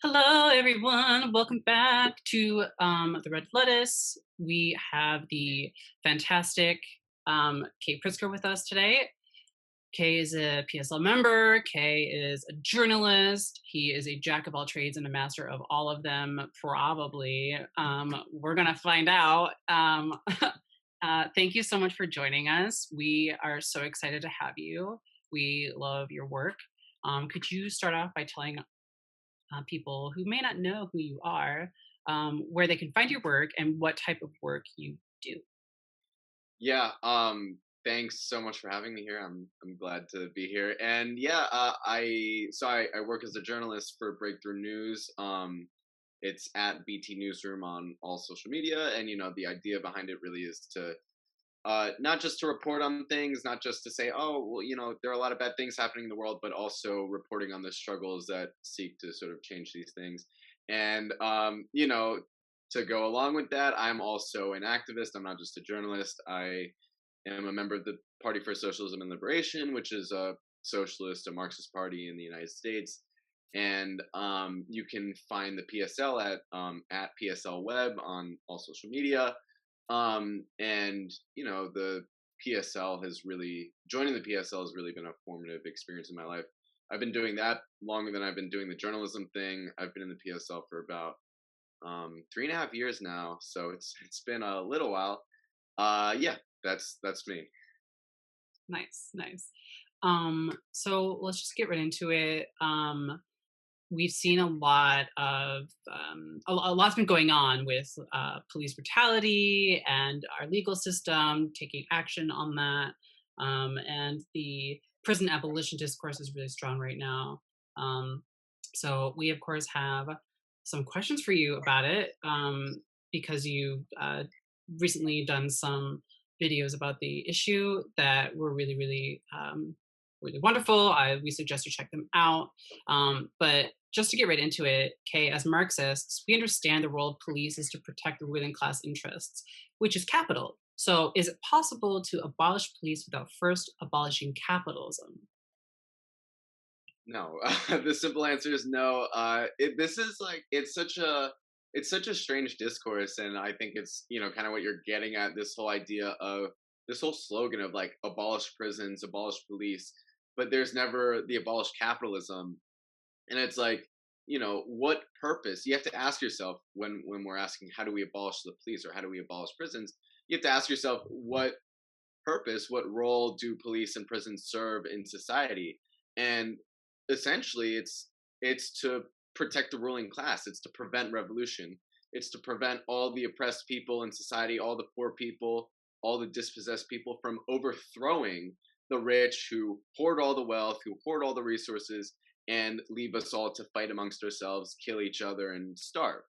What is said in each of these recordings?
Hello, everyone. Welcome back to the Red Lettuce. We have the fantastic Kei Pritsker with us today. Kei is a PSL member. Kei is a journalist. He is a jack of all trades and a master of all of them, probably. We're going to find out. Thank you so much for joining us. We are so excited to have you. We love your work. Could you start off by telling people who may not know who you are, where they can find your work and what type of work you do? Yeah, thanks so much for having me here. I'm glad to be here. And yeah, I work as a journalist for Breakthrough News. It's at BT Newsroom on all social media, and the idea behind it really is to not just to report on things, not just to say, oh, well, there are a lot of bad things happening in the world, but also reporting on the struggles that seek to sort of change these things. And to go along with that, I'm also an activist. I'm not just a journalist. I am a member of the Party for Socialism and Liberation, which is a socialist, a Marxist party in the United States. And you can find the PSL at PSL Web on all social media. And the PSL has really joining the PSL has really been a formative experience in my life. I've been doing that longer than I've been doing the journalism thing. I've been in the PSL for about 3.5 years now, so it's been a little while. Yeah, that's me. Nice, nice. So let's just get right into it. We've seen a lot of a lot's been going on with police brutality and our legal system taking action on that, and the prison abolition discourse is really strong right now. So we of course have some questions for you about it, because you've recently done some videos about the issue that were really wonderful. We suggest you check them out. But just to get right into it, Kay, as Marxists, we understand the role of police is to protect the ruling class interests, which is capital. So, is it possible to abolish police without first abolishing capitalism? No, the simple answer is no. This is like it's such a strange discourse, and I think it's kind of what you're getting at. This whole idea of this whole slogan of like abolish prisons, abolish police, but there's never the abolish capitalism. And it's like, what purpose? You have to ask yourself when we're asking how do we abolish the police or how do we abolish prisons? You have to ask yourself what purpose, what role do police and prisons serve in society? And essentially it's to protect the ruling class, it's to prevent revolution, it's to prevent all the oppressed people in society, all the poor people, all the dispossessed people from overthrowing the rich who hoard all the wealth, who hoard all the resources, and leave us all to fight amongst ourselves, kill each other, and starve.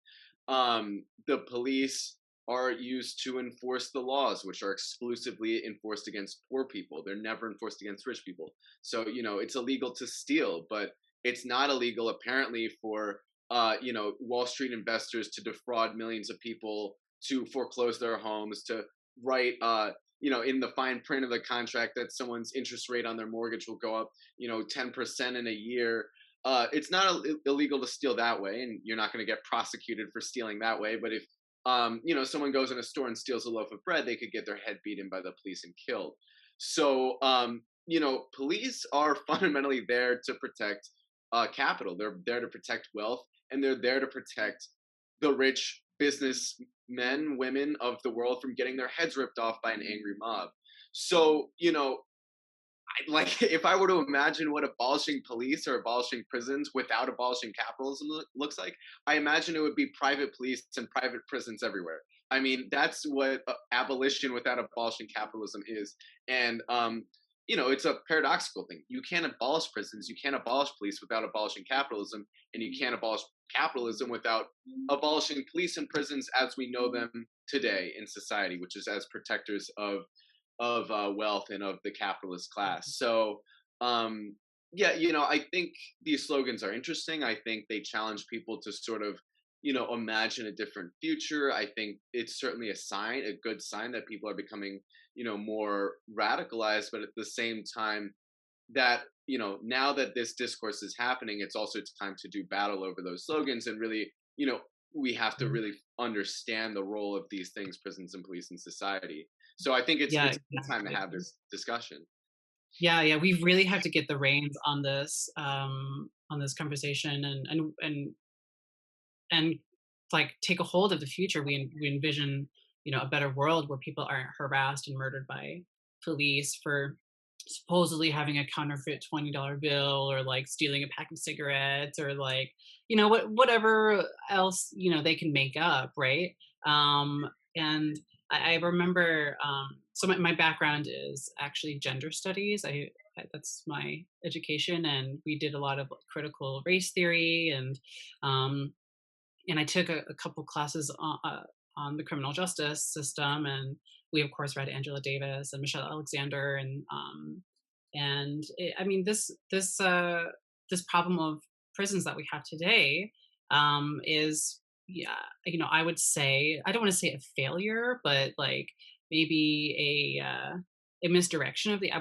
The police are used to enforce the laws, which are exclusively enforced against poor people. They're never enforced against rich people. So, it's illegal to steal, but it's not illegal, apparently, for, Wall Street investors to defraud millions of people, to foreclose their homes, to write, in the fine print of the contract that someone's interest rate on their mortgage will go up, 10% in a year. It's not illegal to steal that way, and you're not going to get prosecuted for stealing that way. But if someone goes in a store and steals a loaf of bread, they could get their head beaten by the police and killed. So, police are fundamentally there to protect capital. They're there to protect wealth, and they're there to protect the rich businessmen, women of the world from getting their heads ripped off by an angry mob. So, like if I were to imagine what abolishing police or abolishing prisons without abolishing capitalism looks like, I imagine it would be private police and private prisons everywhere. I mean, that's what abolition without abolishing capitalism is. And it's a paradoxical thing. You can't abolish prisons, you can't abolish police without abolishing capitalism, and you can't abolish capitalism without abolishing police and prisons as we know them today in society, which is as protectors of wealth and of the capitalist class. So, yeah, I think these slogans are interesting. I think they challenge people to sort of, imagine a different future. I think it's certainly a good sign that people are becoming, more radicalized, but at the same time, that now that this discourse is happening, it's also time to do battle over those slogans, and really, we have to Mhm. really understand the role of these things, prisons and police in society. So I think Yeah, it's a good time to have exactly. this discussion. Yeah, yeah, we really have to get the reins on this conversation, and like take a hold of the future. We envision, a better world where people aren't harassed and murdered by police for supposedly having a counterfeit $20 bill, or like stealing a pack of cigarettes, or like, whatever else, they can make up, right? And I remember, so my background is actually gender studies. That's my education, and we did a lot of like, critical race theory, um, and I took a couple classes on the criminal justice system, and we of course read Angela Davis and Michelle Alexander, I mean, this problem of prisons that we have today, is, yeah, I would say, I don't want to say a failure, but like maybe a misdirection of the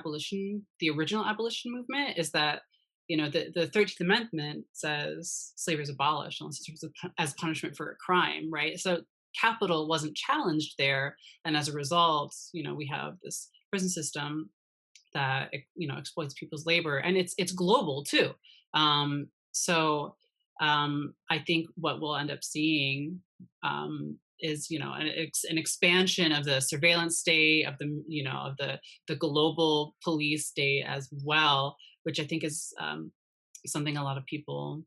original abolition movement. Is that, the 13th Amendment says slavery is abolished unless it's as punishment for a crime, right? So capital wasn't challenged there, and as a result, we have this prison system that, exploits people's labor, and it's global too. So I think what we'll end up seeing, is, an expansion of the surveillance state, of the global police state as well, which I think is, something a lot of people,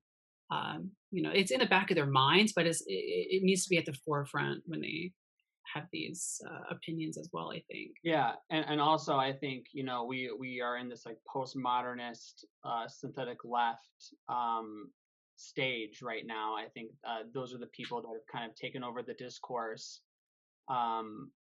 it's in the back of their minds, but it needs to be at the forefront when they have these opinions as well, I think. Yeah, and also I think we are in this like postmodernist synthetic left stage right now. I think those are the people that have kind of taken over the discourse um,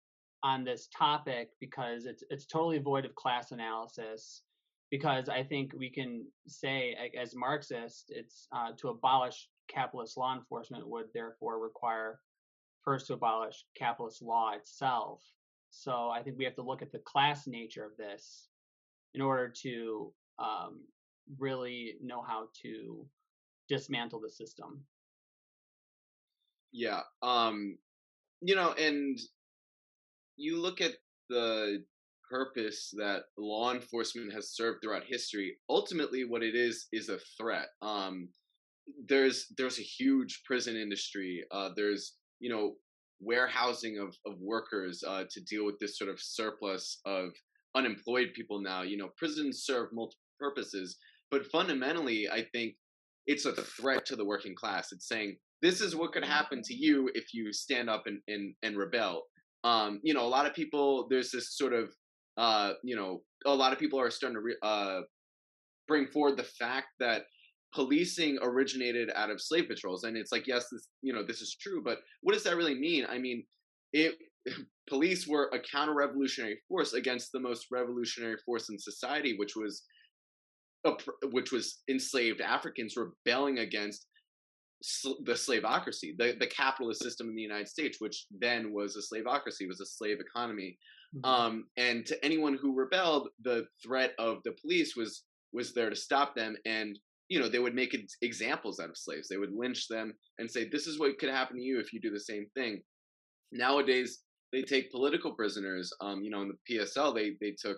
on this topic, because it's totally void of class analysis. Because I think we can say, as Marxists, it's to abolish capitalist law enforcement would therefore require first to abolish capitalist law itself. So I think we have to look at the class nature of this in order to really know how to dismantle the system. Yeah. And you look at the purpose that law enforcement has served throughout history. Ultimately, what it is a threat. There's a huge prison industry. There's warehousing of workers to deal with this sort of surplus of unemployed people now. Prisons serve multiple purposes, but fundamentally, I think it's a threat to the working class. It's saying this is what could happen to you if you stand up and rebel. A lot of people, there's this sort of a lot of people are starting to bring forward the fact that policing originated out of slave patrols, and it's like, yes, this is true, but what does that really mean? I mean, it police were a counter-revolutionary force against the most revolutionary force in society, which was enslaved Africans rebelling against the slaveocracy, the capitalist system in the United States, which then was a slaveocracy, was a slave economy. Mm-hmm. And to anyone who rebelled, the threat of the police was there to stop them. And they would make examples out of slaves. They would lynch them and say, "This is what could happen to you if you do the same thing." Nowadays, they take political prisoners. In the PSL, they took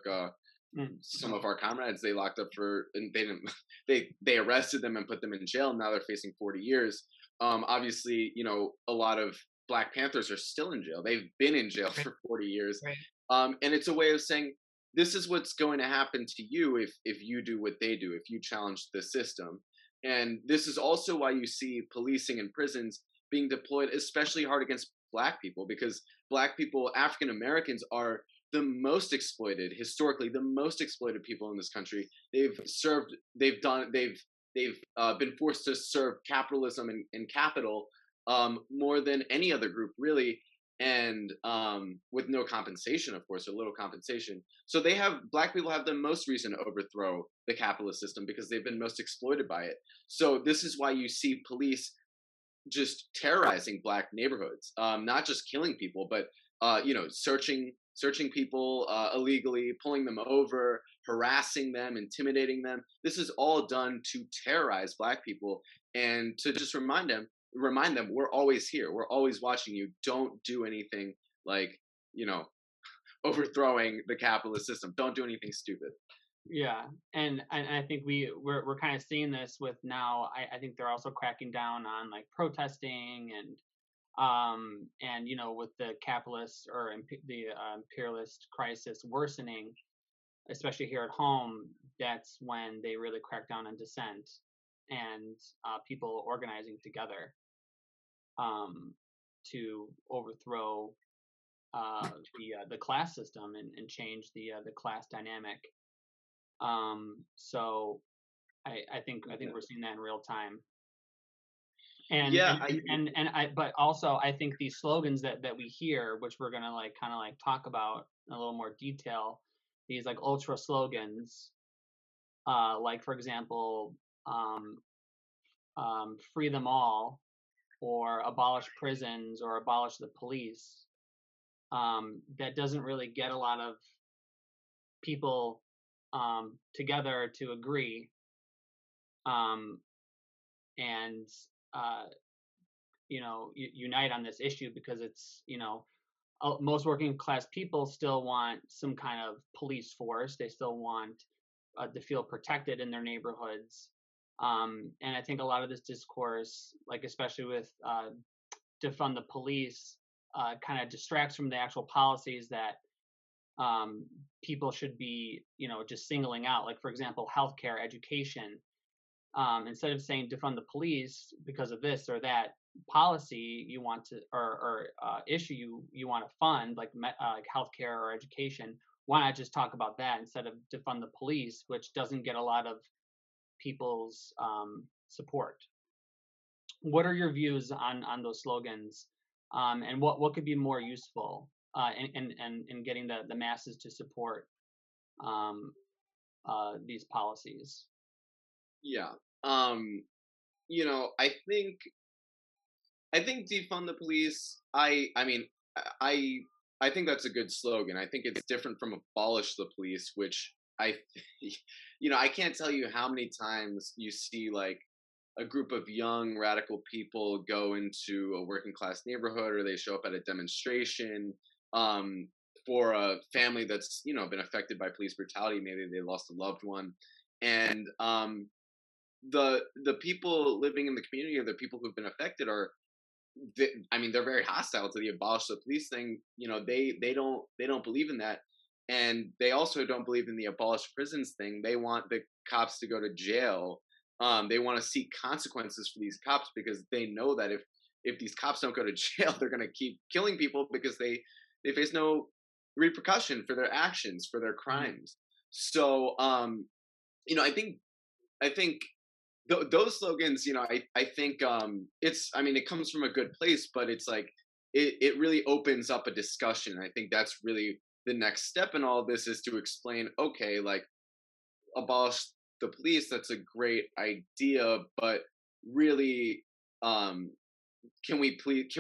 some of our comrades. They locked up and they didn't. They arrested them and put them in jail. Now they're facing 40 years. Obviously, a lot of Black Panthers are still in jail. They've been in jail Right, for 40 years. right. And it's a way of saying, this is what's going to happen to you if you do what they do, if you challenge the system. And this is also why you see policing and prisons being deployed especially hard against Black people, because Black people, African Americans, are the most exploited, historically the most exploited people in this country. They've been forced to serve capitalism and capital, more than any other group, really, and with no compensation, of course, or little compensation. So Black people have the most reason to overthrow the capitalist system because they've been most exploited by it. So this is why you see police just terrorizing Black neighborhoods, not just killing people, but searching searching people illegally, pulling them over, harassing them, intimidating them. This is all done to terrorize Black people and to just remind them we're always here, we're always watching you. Don't do anything like, you know, overthrowing the capitalist system. Don't do anything stupid. Yeah, and I think we're kind of seeing this with now. I think they're also cracking down on like protesting and you know, with the capitalist or the imperialist crisis worsening, especially here at home, that's when they really crack down on dissent and people organizing together um, to overthrow the class system and change the class dynamic. So I think we're seeing that in real time. And Yeah, and and I but also I think these slogans that we hear, which we're gonna like kind of like talk about in a little more detail, these like ultra slogans, like for example, free them all, or abolish prisons, or abolish the police. That doesn't really get a lot of people together to agree, um, and you know, unite on this issue, because it's, you know, most working class people still want some kind of police force. They still want to feel protected in their neighborhoods. And I think a lot of this discourse, like especially with defund the police, kind of distracts from the actual policies that people should be, you know, just singling out. Like for example, healthcare, education. Instead of saying defund the police because of this or that policy you want to, or issue you want to fund, like healthcare or education, why not just talk about that instead of defund the police, which doesn't get a lot of people's support. What are your views on those slogans, and what could be more useful in getting the masses to support these policies? yeah. You know, I think defund the police. I I think that's a good slogan. I think it's different from abolish the police, which I, you know, I can't tell you how many times you see like a group of young radical people go into a working class neighborhood, or they show up at a demonstration um, for a family that's, you know, been affected by police brutality. Maybe they lost a loved one, and the people living in the community, or the people who've been affected, are I mean, they're very hostile to the abolish the police thing. You know, they don't believe in that, and they also don't believe in the abolish prisons thing. They want the cops to go to jail. They want to see consequences for these cops, because they know that if these cops don't go to jail, they're going to keep killing people, because they face no repercussion for their actions, for their crimes. So, you know, I think those slogans, you know, I think I mean, it comes from a good place, but it's like it really opens up a discussion. I think that's really the next step in all of this, is to explain, okay, like abolish the police, that's a great idea, but really, um, can we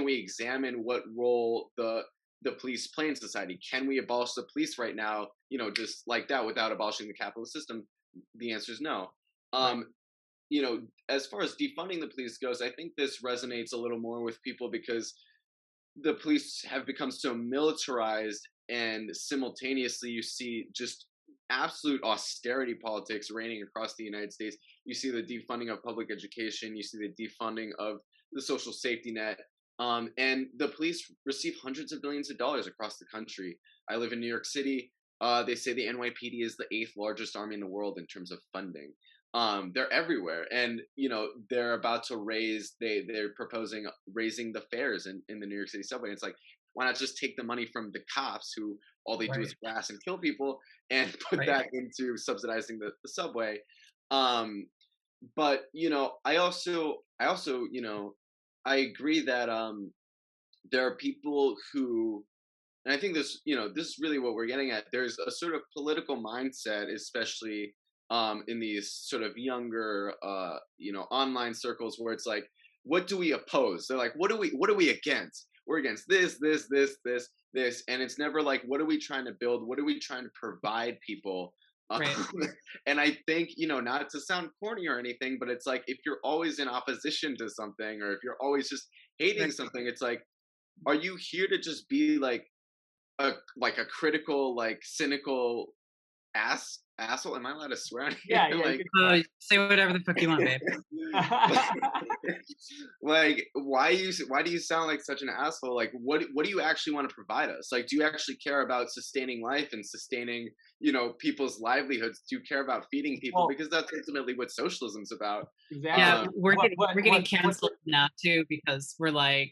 examine what role the police play in society? Can we abolish the police right now, you know, just like that, without abolishing the capitalist system? The answer is no. Right. Um, you know, as far as defunding the police goes, I think this resonates a little more with people, because the police have become so militarized, and simultaneously you see just absolute austerity politics reigning across the United States. You see the defunding of public education, you see the defunding of the social safety net, and the police receive hundreds of billions of dollars across the country. I live in New York City. They say the NYPD is the eighth largest army in the world in terms of funding. They're everywhere, and you know, they're about to they're proposing raising the fares in the New York City subway. It's like, why not just take the money from the cops, who all they do Right. is harass and kill people, and put Right. that into subsidizing the subway? Um, but you know, I also, you know, I agree that there are people who, and I think this, you know, this is really what we're getting at. There's a sort of political mindset, especially in these sort of younger, you know, online circles, where it's like, what do we oppose? They're like, what are we against? we're against this, and it's never like, what are we trying to build? What are we trying to provide people? Um, Right. and I think, not to sound corny or anything, but it's like if you're always in opposition to something, or if you're always just hating Right. something, it's like, are you here to just be like a critical, like cynical asshole? Am I allowed to swear on here? Yeah, yeah, you Like, could swear. Say whatever the fuck you want, babe. like, why do you sound like such an asshole? Like, what do you actually want to provide us? Like, do you actually care about sustaining life and sustaining, people's liveliness? Do you care about feeding people? Well, Because that's ultimately what socialism's about. Yeah, exactly. we're What getting what we're getting what what canceled now too because we're like,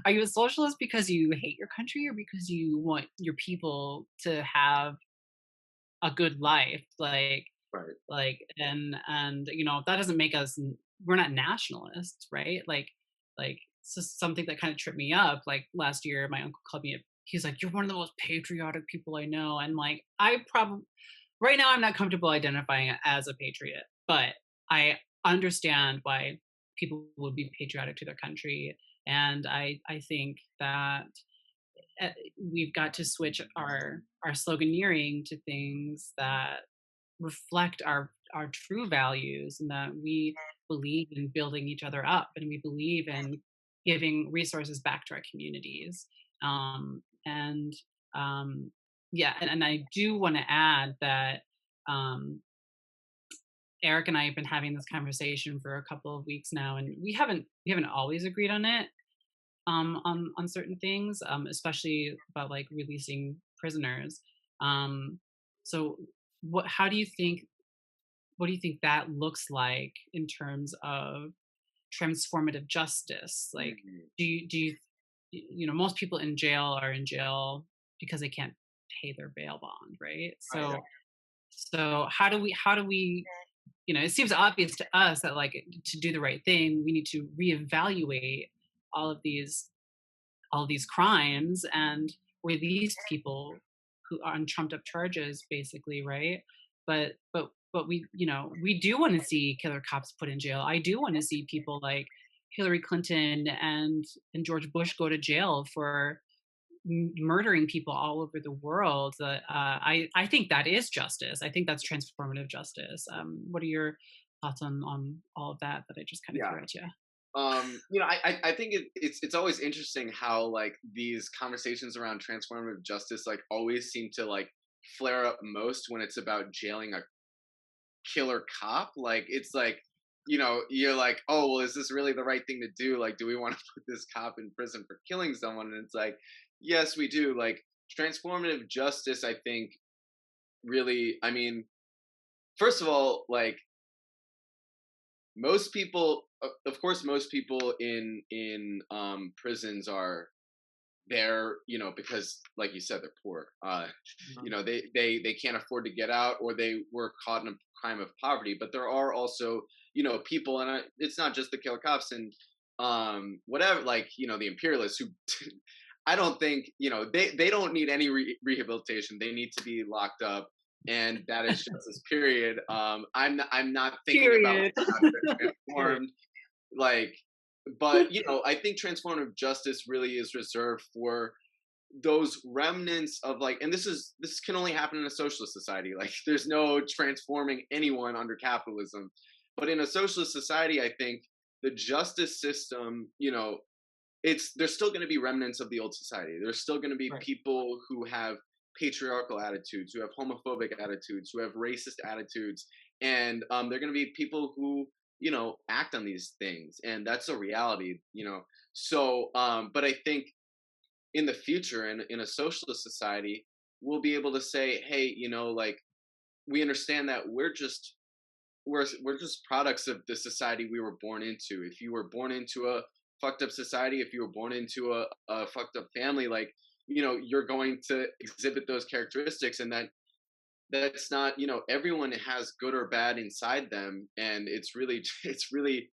are you a socialist because you hate your country or because you want your people to have a good life? Right. And that doesn't make us we're not nationalists, right? Like it's just something that kind of tripped me up. Like last year, my uncle called me. He's like, "You're one of the most patriotic people I know," and like I probably right now I'm not comfortable identifying as a patriot, but I understand why people would be patriotic to their country, and I think that uh, we've got to switch our sloganeering to things that reflect our true values, and that we believe in building each other up, and we believe in giving resources back to our communities. And yeah, and I do want to add that um, Eric and I have been having this conversation for a couple of weeks now, and we haven't always agreed on it, on certain things, especially about like releasing prisoners. So how do you think what do you think that looks like in terms of transformative justice? Like, Mhm. most people in jail are in jail because they can't pay their bail bond, right? right, So how do we it seems obvious to us that like to do the right thing, we need to reevaluate all of these all these crimes and release people who are on trumped up charges, basically, right? But we do want to see killer cops put in jail. I do want to see people like Hillary Clinton and George Bush go to jail for murdering people all over the world. I think that is justice. I think that's transformative justice. What are your thoughts on all of that I just kind of Yeah. threw at you? I think it's always interesting how like these conversations around transformative justice like always seem to like flare up most when it's about jailing a killer cop. Like it's like, you're like, oh well, is this really the right thing to do? Like, do we want to put this cop in prison for killing someone? And it's like, yes, we do. Like, transformative justice, I think, really, I mean, first of all, like, most people, of course, most people in prisons are there, because, like you said, they're poor. mhm, They can't afford to get out, or they were caught in a crime of poverty. But there are also, people, and it's not just the killer cops and whatever, like, the imperialists who I don't think, they don't need any rehabilitation. They need to be locked up, and that is justice. Period. I'm not thinking about Period. how to period. transform, like, but I think transformative justice really is reserved for those remnants of like, and this can only happen in a socialist society. Like, there's no transforming anyone under capitalism, but in a socialist society, I think the justice system, it's there's still going to be remnants of the old society. There's still going to be Right. people who have patriarchal attitudes, who have homophobic attitudes, who have racist attitudes, and they're going to be people who act on these things, and that's a reality. So but I think in the future, in a socialist society, we'll be able to say, hey, like, we understand that we're just products of the society we were born into. If you were born into a fucked up society, if you were born into a fucked up family, like, you're going to exhibit those characteristics, and that's not, everyone has good or bad inside them, and it's really it's really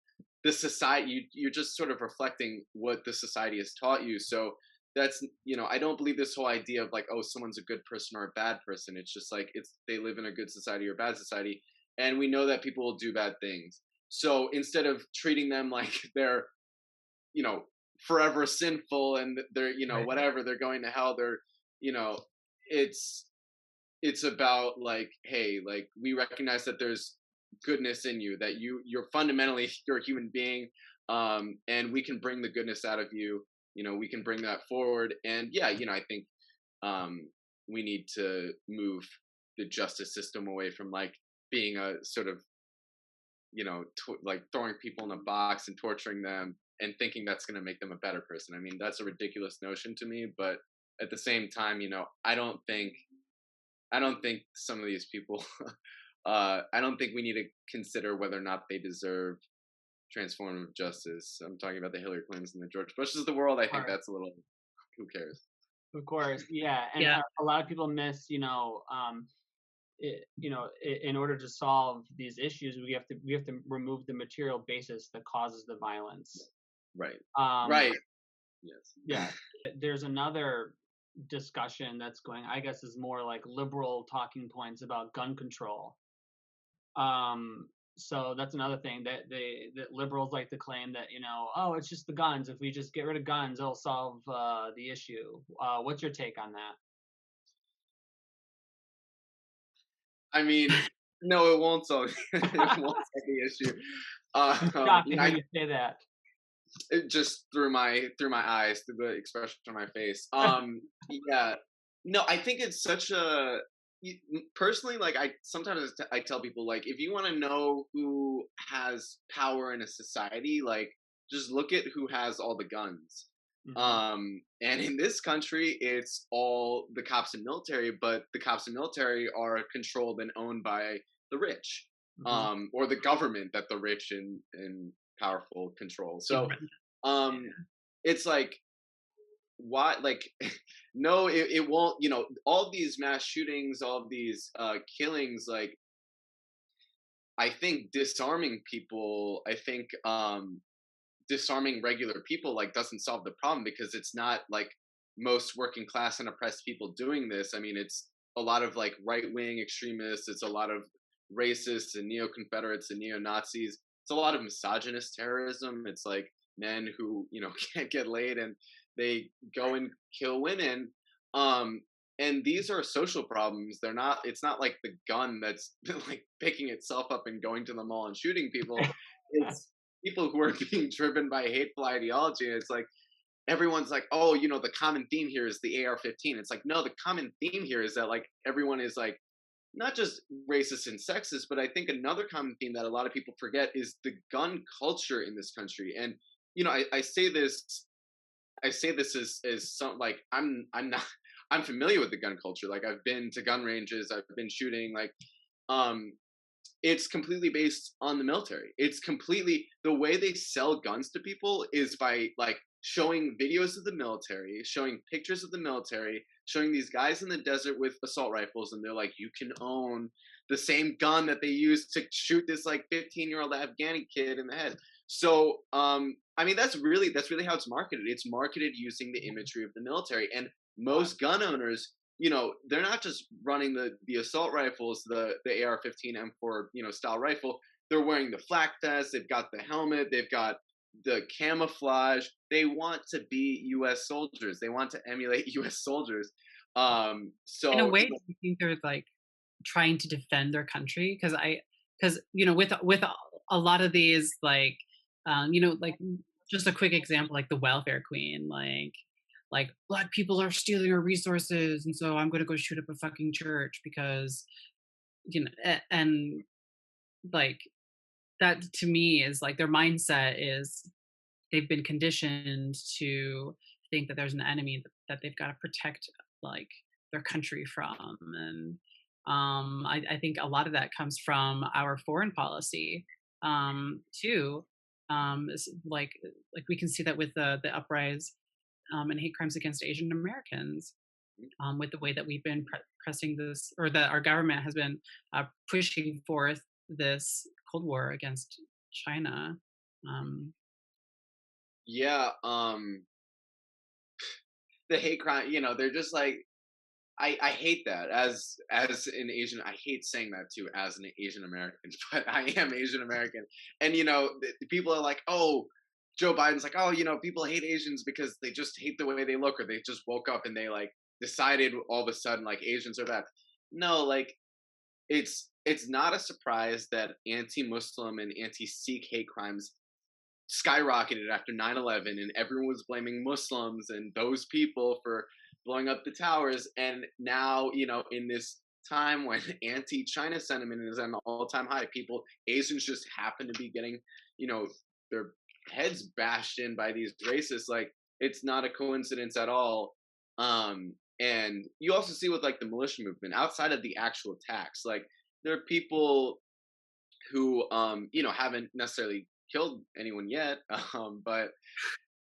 the society, you're just sort of reflecting what the society has taught you. So that's, I don't believe this whole idea of like, oh, someone's a good person or a bad person. It's just like, it's they live in a good society or bad society, and we know that people will do bad things. So instead of treating them like they're, you know forever sinful and they're, Right. whatever, they're going to hell. They're, you know, it's it's about like, hey, like we recognize that there's goodness in you, that you're fundamentally you're a human being, and we can bring the goodness out of you. We can bring that forward. And yeah, I think um, we need to move the justice system away from like being a sort of like throwing people in a box and torturing them and thinking that's going to make them a better person. I mean, that's a ridiculous notion to me. But at the same time, I don't think some of these people. I don't think we need to consider whether or not they deserve transformative justice. I'm talking about the Hillary Clintons and the George Bushes of the world. I think that's a little. Who cares? Of course, yeah, and Yeah. a lot of people miss, in order to solve these issues, we have to remove the material basis that causes the violence. Right. Um, Right. Yes. Yeah, there's another discussion that's going, I guess, is more like liberal talking points about gun control. So that's another thing that that liberals like to claim that, oh, it's just the guns. If we just get rid of guns, it'll solve the issue. What's your take on that? I mean, no, it won't solve. It won't solve the issue. Shocked to hear you say that. Just through my eyes, through the expression on my face. Yeah. No, I think it's such a personally, like I sometimes I tell people, like, if you want to know who has power in a society, like just look at who has all the guns. And in this country it's all the cops and military, but the cops and military are controlled and owned by the rich, or the government that the rich and powerful control. So um it's like, why, like, no, it won't, all these mass shootings, all of these killings, like, I think disarming people, I think disarming regular people, like, doesn't solve the problem, because it's not like most working class and oppressed people doing this. I mean, it's a lot of like right-wing extremists, it's a lot of racists and neo-confederates and neo-Nazis, it's a lot of misogynist terrorism. It's like men who can't get laid and they go and kill women. And these are social problems. It's not like the gun that's like picking itself up and going to the mall and shooting people. It's people who are being driven by hateful ideology. And it's like everyone's like, oh, the common theme here is the AR-15. It's like, no, the common theme here is that like everyone is like not just racist and sexist, but I think another common theme that a lot of people forget is the gun culture in this country. And I say this as some, like, I'm familiar with the gun culture. Like, I've been to gun ranges, I've been shooting. Like, it's completely based on the military. It's completely, the way they sell guns to people is by like showing videos of the military, showing pictures of the military, showing these guys in the desert with assault rifles, and they're like, you can own the same gun that they used to shoot this like 15-year-old Afghani kid in the head. So I mean, that's really how it's marketed. It's marketed using the imagery of the military. And most gun owners, they're not just running the assault rifles, the AR-15 M4 style rifle. They're wearing the flak vest, they've got the helmet, they've got the camouflage. They want to be U.S. soldiers. They want to emulate U.S. soldiers. So in a way, do you think they're like trying to defend their country? Because with a lot of these, like, like, just a quick example, like the welfare queen, like black people are stealing our resources, and so I'm going to go shoot up a fucking church because and like that to me is like their mindset is they've been conditioned to think that there's an enemy that they've got to protect, like, their country from. And I think a lot of that comes from our foreign policy too. Like we can see that with the uprise and hate crimes against Asian Americans, with the way that we've been pressing this, or that our government has been pushing forth this Cold War against China. Yeah, the hate crime, they're just like, I hate that as an Asian. I hate saying that too, as an Asian American, but I am Asian American. And the people are like, oh, Joe Biden's like, oh, people hate Asians because they just hate the way they look, or they just woke up and they like decided all of a sudden like Asians are bad. No, like it's not a surprise that anti-Muslim and anti-Sikh hate crimes skyrocketed after 9/11, and everyone was blaming Muslims and those people for blowing up the towers. And now, in this time when anti-China sentiment is at an all-time high, Asians just happen to be getting, their heads bashed in by these racists. Like, it's not a coincidence at all. And you also see with like the militia movement outside of the actual attacks, like there are people who haven't necessarily killed anyone yet, but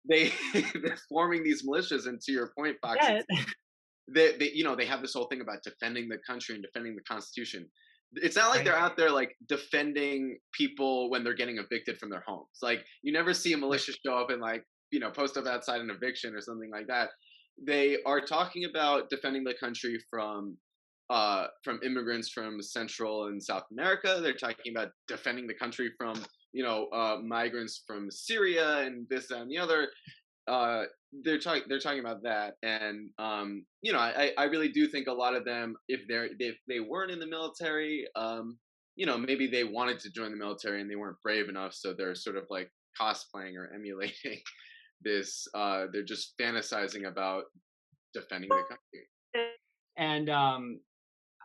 they they're forming these militias. And to your point, Fox, Yeah. they have this whole thing about defending the country and defending the Constitution. It's not like Right. they're out there like defending people when they're getting evicted from their homes. Like you never see a militia show up and like post up outside an eviction or something like that. They are talking about defending the country from immigrants from Central and South America. They're talking about defending the country from migrants from Syria and this that, and the other. They're talking about that. And I really do think a lot of them, if they weren't in the military, maybe they wanted to join the military and they weren't brave enough, so they're sort of like cosplaying or emulating this. They're just fantasizing about defending the country. And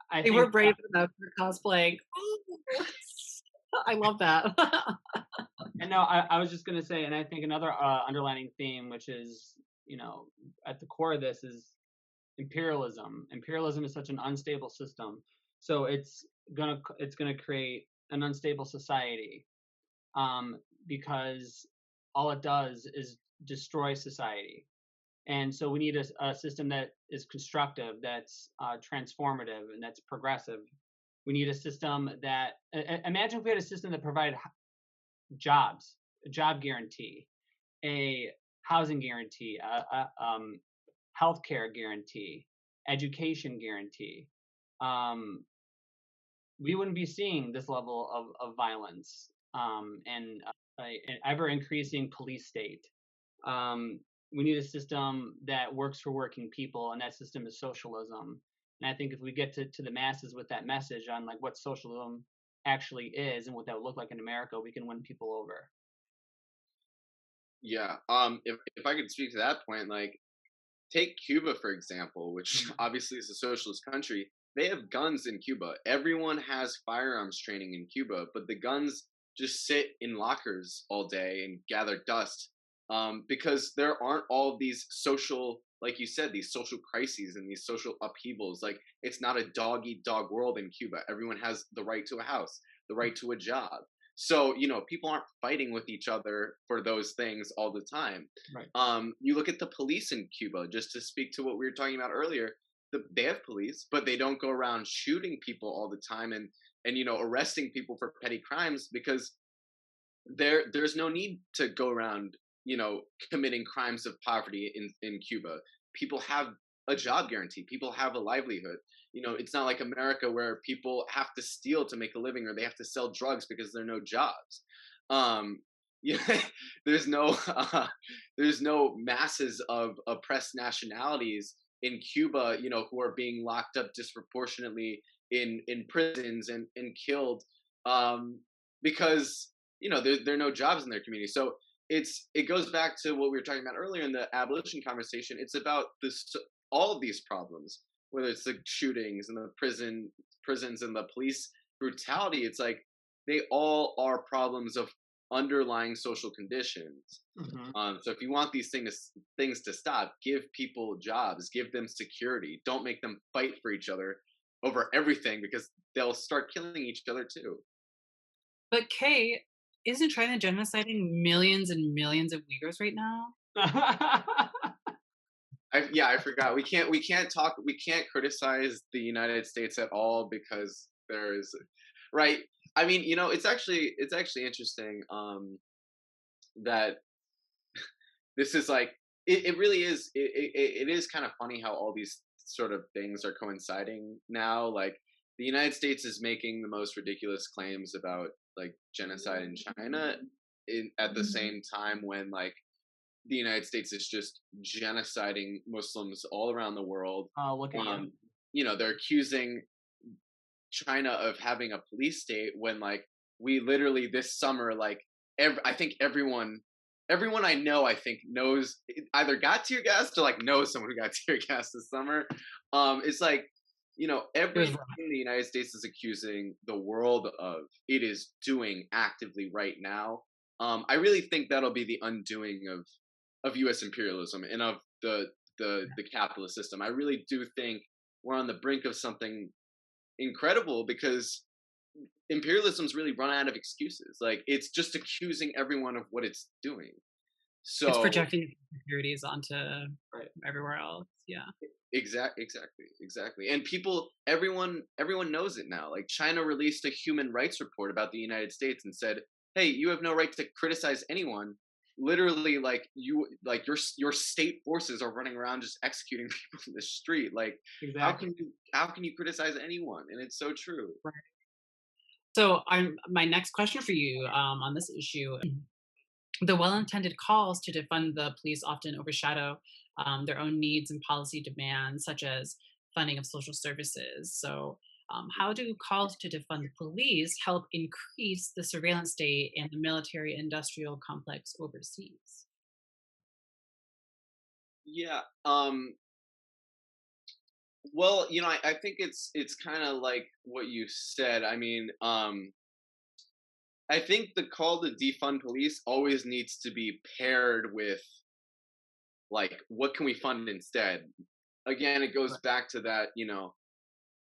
I They think were brave enough for cosplaying. I love that. and no, I was just gonna say, and I think another underlining theme, which is at the core of this, is imperialism. Imperialism is such an unstable system, so it's gonna create an unstable society, because all it does is destroy society. And so we need a system that is constructive, that's transformative, and that's progressive. We need a system that, imagine if we had a system that provided jobs, a job guarantee, a housing guarantee, healthcare guarantee, education guarantee. We wouldn't be seeing this level of violence, and an ever increasing police state. We need a system that works for working people, and that system is socialism. And I think if we get to the masses with that message on like what socialism actually is and what that would look like in America, we can win people over. Yeah. If I could speak to that point, like take Cuba for example, which obviously is a socialist country. They have guns in Cuba. Everyone has firearms training in Cuba, but the guns just sit in lockers all day and gather dust, because there aren't all of these social, like you said, these social crises and these social upheavals. Like it's not a dog eat dog world in Cuba. Everyone has the right to a house, the right to a job. So people aren't fighting with each other for those things all the time. Right. You look at the police in Cuba, just to speak to what we were talking about earlier. They have police, but they don't go around shooting people all the time and arresting people for petty crimes, because there's no need to go around committing crimes of poverty in Cuba. People have a job guarantee. People have a livelihood. It's not like America where people have to steal to make a living, or they have to sell drugs because there are no jobs. Yeah, there's no masses of oppressed nationalities in Cuba, who are being locked up disproportionately in prisons and killed, because there are no jobs in their community. So it goes back to what we were talking about earlier in the abolition conversation. It's about all of these problems, whether it's the shootings and the prisons and the police brutality. It's like they all are problems of underlying social conditions. Mm-hmm. So if you want these things to stop, give people jobs, give them security. Don't make them fight for each other over everything, because they'll start killing each other too. But Kei, isn't China genociding millions and millions of Uyghurs right now? I forgot. We can't criticize the United States at all, because there's right. I mean, it's actually interesting, that this is like it really is. It is kind of funny how all these sort of things are coinciding now. Like the United States is making the most ridiculous claims about like genocide in China, at the same time when like the United States is just genociding Muslims all around the world. Oh, look at you. They're accusing China of having a police state when like we literally this summer like I think everyone I know I think knows either got tear gassed or like knows someone who got tear gassed this summer. It's like It was everything the United States is accusing the world of, it is doing actively right now. I really think that'll be the undoing of U.S. imperialism and of the capitalist system. I really do think we're on the brink of something incredible because imperialism's really run out of excuses. Like it's just accusing everyone of what it's doing. it's So projecting insecurities onto Right. everywhere else. Yeah. exactly. And everyone knows it now. Like China released a human rights report about the United States and said, "Hey, you have no right to criticize anyone." Literally, like your state forces are running around just executing people in the street. Like, Exactly. how can you criticize anyone? And it's so true. So, my next question for you on this issue: the well-intended calls to defund the police often overshadow their own needs and policy demands, such as funding of social services. So, how do calls to defund the police help increase the surveillance state and the military-industrial complex overseas? Yeah. Well, I think it's kind of like what you said. I mean, I think the call to defund police always needs to be paired with like what can we fund instead. Again, it goes Right. back to that,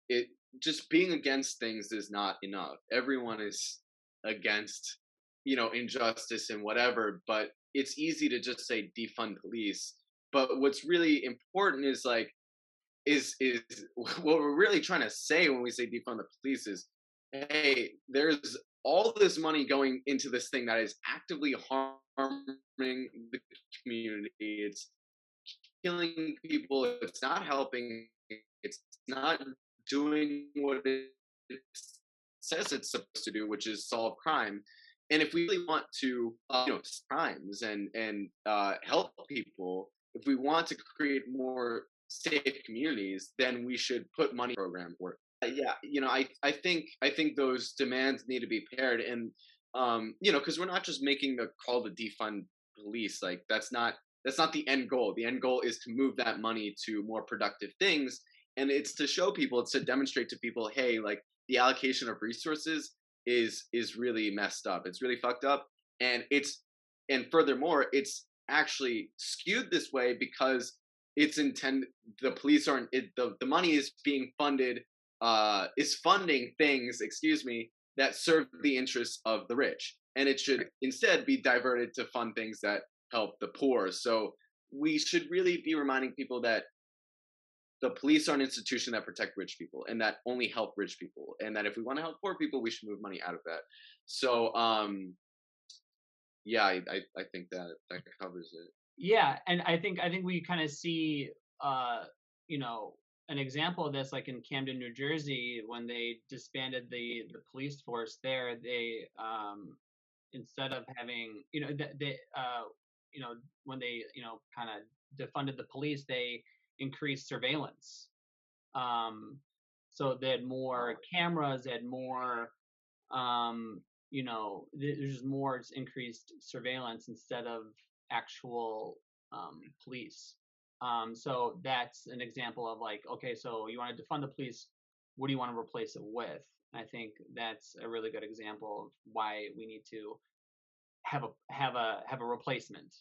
it just being against things is not enough. Everyone is against, injustice and whatever, but it's easy to just say defund police. But what's really important is like is what we're really trying to say when we say defund the police is, hey, there's all this money going into this thing that is actively harming the community. It's killing people. It's not helping. It's not doing what it says it's supposed to do, which is solve crime. And if we really want to, crimes and help people, if we want to create more safe communities, then we should put money in the program for it. Yeah, I think those demands need to be paired, and because we're not just making the call to defund police. Like that's not the end goal. The end goal is to move that money to more productive things, and it's to show people, it's to demonstrate to people, hey, like the allocation of resources is really messed up. It's really fucked up, and furthermore, it's actually skewed this way because it's intended. The police aren't. The money is being funded. Is funding things, excuse me, that serve the interests of the rich, and it should instead be diverted to fund things that help the poor. So we should really be reminding people that the police are an institution that protect rich people and that only help rich people, and that if we want to help poor people, we should move money out of that. So yeah, I think that covers it. Yeah, and I think we kind of see you know an example of this like in Camden, New Jersey, when they disbanded the police force there. They instead of having they when they kind of defunded the police, they increased surveillance. Um, so they had more cameras, they had more there's just more increased surveillance instead of actual police. So that's an example of like, okay, so you want to defund the police, what do you want to replace it with? I think that's a really good example of why we need to have a replacement.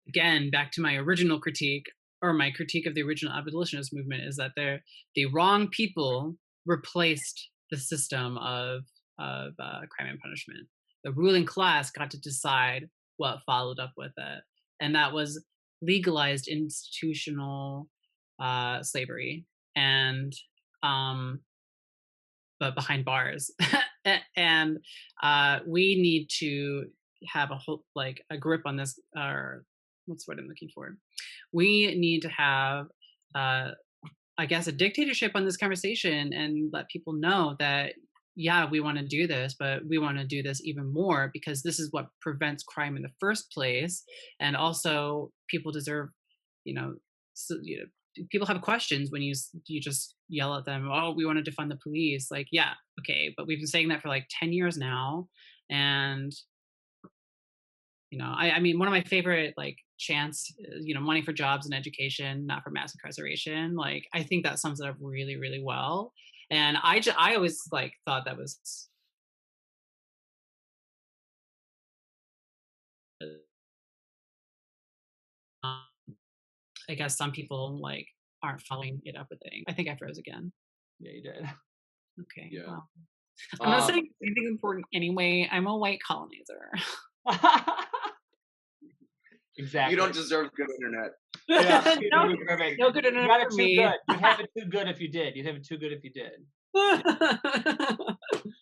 Again, back to my original critique, or my critique of the original abolitionist movement, is that the wrong people replaced the system of crime and punishment. The ruling class got to decide what followed up with it, and that was legalized institutional slavery, and but behind bars. And we need to have a whole, like, a grip on this, or what's what I'm looking for. We need to have, I guess, a dictatorship on this conversation and let people know that yeah, we want to do this, but we want to do this even more because this is what prevents crime in the first place. And also, people deserve, you know, people have questions when you just yell at them. Oh, we want to defund the police. Like, yeah, okay, but we've been saying that for like 10 years now, and I mean, one of my favorite like chants, money for jobs and education, not for mass incarceration. Like, I think that sums it up really, really well. And I always like thought that was, um, I guess some people like aren't following it up with things. I think I froze again. Yeah, you did. Okay, Yeah. well, I'm not Um, saying anything important anyway. I'm a white colonizer. you Exactly. don't deserve good internet. Yeah, No, perfect. no good You enough got it for too me. good. You'd have it too good if you did. You'd have it too good if you did.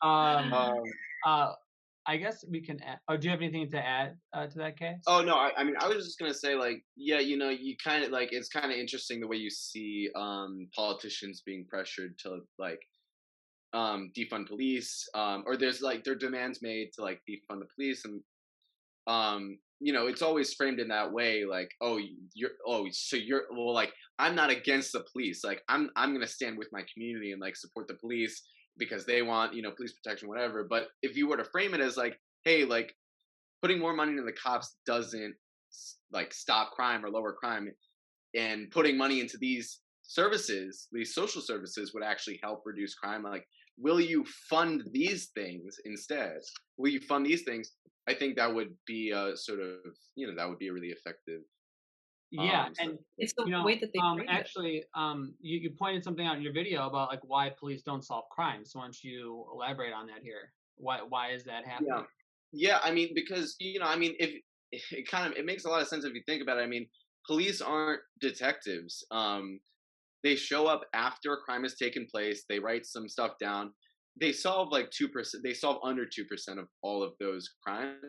Um, Um, uh, I guess we can add, do you have anything to add to that case? oh no, I mean, I was just gonna say, like, yeah, you kind of like, it's kind of interesting the way you see politicians being pressured to like defund police, or there's like their demands made to like defund the police, and it's always framed in that way, like, oh, so you're, well, like, I'm not against the police, like, I'm gonna stand with my community and like support the police because they want, police protection, whatever. But if you were to frame it as like, hey, like, putting more money into the cops doesn't like stop crime or lower crime, and putting money into these services, these social services, would actually help reduce crime. Like, will you fund these things instead? Will you fund these things? I think that would be a sort of, that would be a really effective Yeah, stuff. and It's the way that they framed it. actually, you pointed something out in your video about like why police don't solve crime. So why don't you elaborate on that here? Why is that Yeah, happening? yeah. I mean, because I mean, if it kind of, it makes a lot of sense if you think about it. I mean, police aren't detectives. They show up after a crime has taken place. They write some stuff down. They solve like 2%. They solve under 2% of all of those crimes.